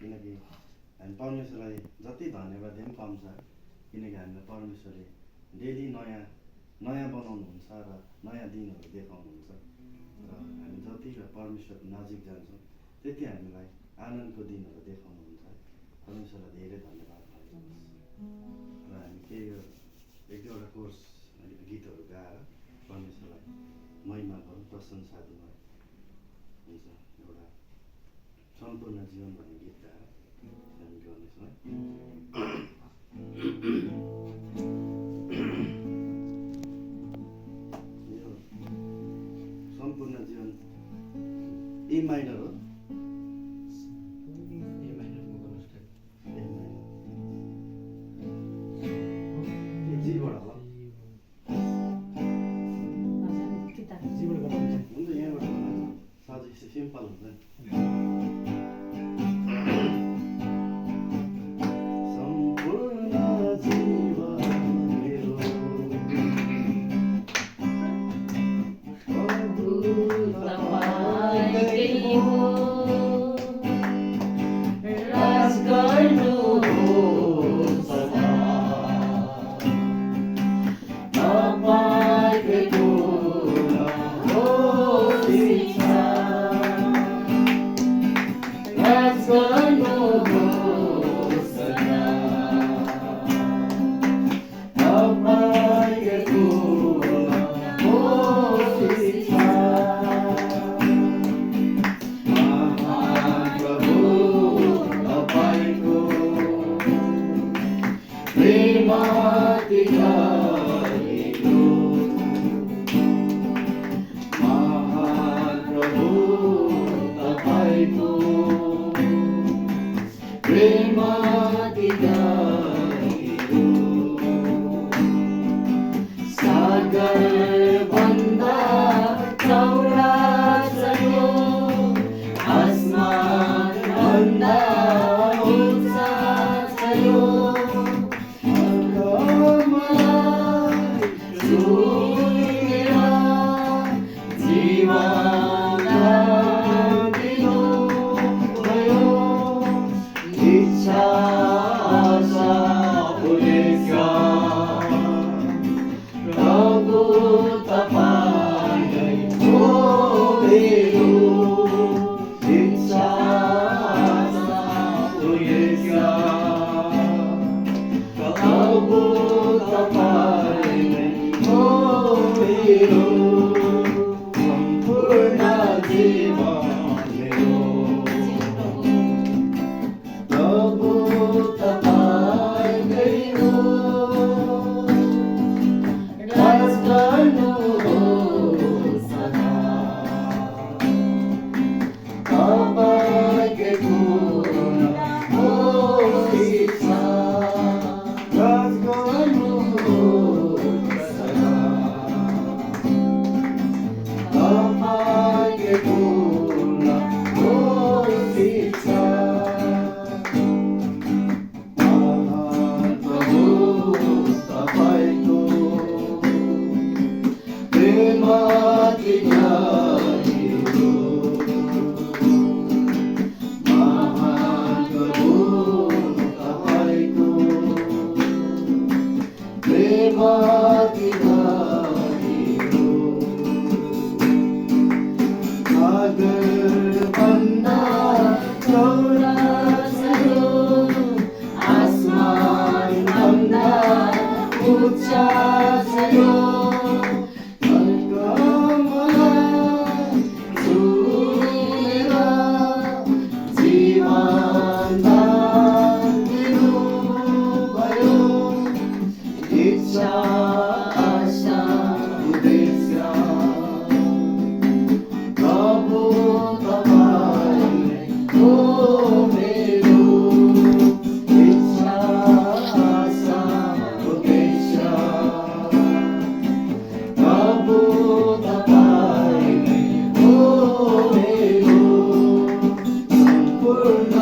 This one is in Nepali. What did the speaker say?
किनकि हामी परमेश्वरलाई जति धन्यवाद दिए पनि कम छ, किनकि हामीलाई परमेश्वरले डेली नयाँ नयाँ बनाउनुहुन्छ र नयाँ दिनहरू देखाउनुहुन्छ र हामी जति परमेश्वरको नजिक जान्छौँ त्यति हामीलाई आनन्दको दिनहरू देखाउनुहुन्छ। परमेश्वरलाई धेरै धन्यवाद भनिदिनुहोस् र हामी केही एक दुईवटा कोर्स गीतहरू गाएर परमेश्वरलाई महिमा गरौँ, प्रशंसा दिउँ। हुन्छ, एउटा सम्पूर्ण जीवन भन्ने गीत गाएर हामी गर्नेछौँ यो सम्पूर्ण जीवन ए माइनर हो। सिम्पल हुन्छ सम्पूर्ण जीवन मेरो तपाईँकै हो, राज गर्नुहोस् सदा। तपाईँकै गुण होस् इच्छा, राज गर्नुहोस् सदा। तपाईँकै गुण होस् इच्छा, महान प्रभु तपाईँको प्रेमति गएको। महान प्रभु तपाईँको प्रेमति गएको। सागरभन्दा चौडा छ यो, आसमानभन्दा उच्च छ यो। मलाई छुएर जीवन दिनुभयो। इच्छा आशा पुगेका प्रभु तपाईँ हो मेरो। इच्छा आशा पुगेका प्रभु तपाईँ हो मेरो। सम्पूर्ण जीवन मेरो प्रभु तपाईँकै हो, राज गर्नुहोस् सदा। तपाईँकै गुण होस् इच्छा, राज गर्नुहोस् सदा। तपाईँकै गुण होस् इच्छा, महान प्रभु तपाईँको प्रेमति गएको। महान प्रभु तपाईँको प्रेमति गएको। सागरभन्दा चौडा छ यो, आसमानभन्दा उच्च छ यो। मलाई छुएर जीवन दिनुभयो। इच्छा आशा उद्देश्य प्रभु तपाईँ हो मेरो। इच्छा आशा उद्देश्य प्रभु तपाईँ हो मेरो। सम्पूर्ण